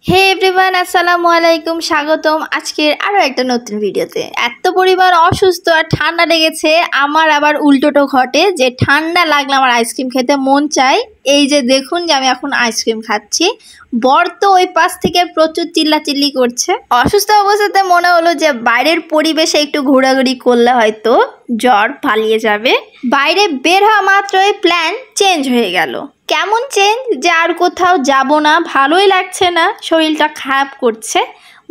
হে everyone, আসসালামু আলাইকুম। স্বাগতম আজকের আরও একটা নতুন ভিডিওতে। এত পরিমাণ অসুস্থ আর ঠান্ডা লেগেছে, আমার আবার উল্টোটো ঘটে যে ঠান্ডা লাগলে আমার আইসক্রিম খেতে মন চায়। এই যে দেখুন যে আমি এখন আইসক্রিম খাচ্ছি, বর তো ওই পাশ থেকে প্রচুর চিল্লাচিল্লি করছে। অসুস্থ অবস্থাতে মনে হলো যে বাইরের পরিবেশে একটু ঘোরাঘুরি করলে হয়তো জ্বর পালিয়ে যাবে। বাইরে বের হওয়া মাত্রই প্ল্যান চেঞ্জ হয়ে গেল। কেমন চেঞ্জ যে আর কোথাও যাব না, ভালোই লাগছে না, শরীরটা খারাপ করছে।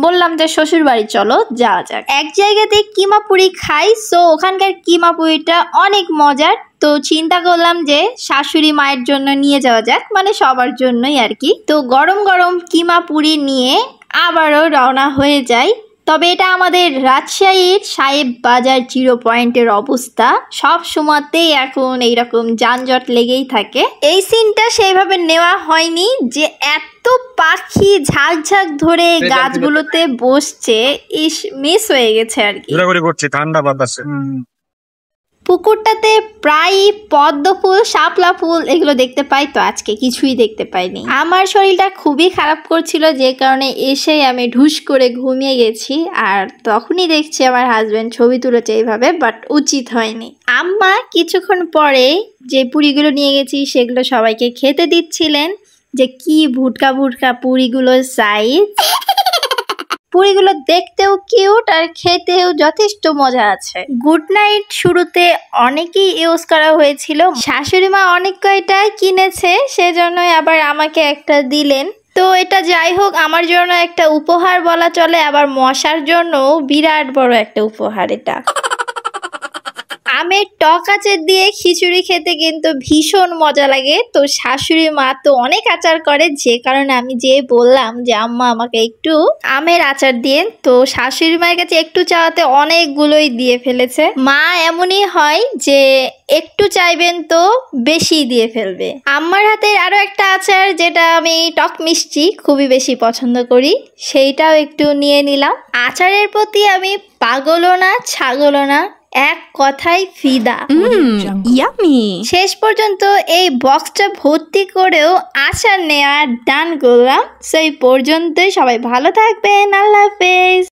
বললাম যে শ্বশুর বাড়ি চলো যাওয়া যাক। এক জায়গাতে কিমা পুরি খাই, সো ওখানকার কিমা পুরিটা অনেক মজার। তো চিন্তা করলাম যে শাশুড়ি মায়ের জন্য নিয়ে যাওয়া যাক, মানে সবার জন্যই আর কি। তো গরম গরম কিমা পুরি নিয়ে আবারও রওনা হয়ে যাই। তবে এটা আমাদের রাজশাহীর সাহেব বাজার 0 পয়েন্টের অবস্থা। সব সময়তেই এখন এইরকম যানজট লেগেই থাকে। এই সিনটা সেইভাবে নেওয়া হয়নি যে এত পাখি ঝাঁক ধরে গাছগুলোতে বসছে, ইস মিস হয়ে গেছে আর কি। ঠান্ডা বাতাসে পুকুরটাতে প্রায় পদ্ম ফুল, শাপলা ফুল এগুলো দেখতে পাই, তো আজকে কিছুই দেখতে পাইনি। আমার শরীরটা খুবই খারাপ করছিল, যে কারণে এসেই আমি ঢুস করে ঘুমিয়ে গেছি। আর তখনই দেখছি আমার হাজবেন্ড ছবি তুলেছে এইভাবে, বাট উচিত হয়নি। আম্মা কিছুক্ষণ পরে যে পুরিগুলো নিয়ে গেছি সেগুলো সবাইকে খেতে দিচ্ছিলেন। যে কি ভুটকা ভুটকা পুরিগুলোর সাইজ, পুরিগুলো দেখতেও কিউট আর খেতেও যথেষ্ট মজা আছে। গুড নাইট শুরুতে অনেকেই ইউজ করা হয়েছিল, শাশুড়ি মা অনেক কয়টাই কিনেছে, সেজন্যই আবার আমাকে একটা দিলেন। তো এটা যাই হোক, আমার জন্য একটা উপহার বলা চলে, আবার মশার জন্য বিরাট বড় একটা উপহার এটা। আমের টক আচার দিয়ে খিচুড়ি খেতে কিন্তু ভীষণ মজা লাগে। তো শাশুড়ি মা তো অনেক আচার করে, যে কারণে আমি যে বললাম যে আম্মা আমাকে একটু আমের আচার দিয়ে, তো শাশুড়ি মায়ের কাছে একটু চাওয়াতে অনেকগুলোই দিয়ে ফেলেছে। মা এমনই হয় যে একটু চাইবেন তো বেশি দিয়ে ফেলবে। আম্মার হাতের আরো একটা আচার যেটা আমি টক মিষ্টি খুবই বেশি পছন্দ করি, সেইটাও একটু নিয়ে নিলাম। আচারের প্রতি আমি পাগলও না ছাগলও না, এক কথাই ফিদা। ইয়ামি। শেষ পর্যন্ত এই বক্সটা ভর্তি করেও আচার নেওয়া ডান করলাম। সেই পর্যন্তই, সবাই ভালো থাকবেন, আল্লাহ হাফেজ।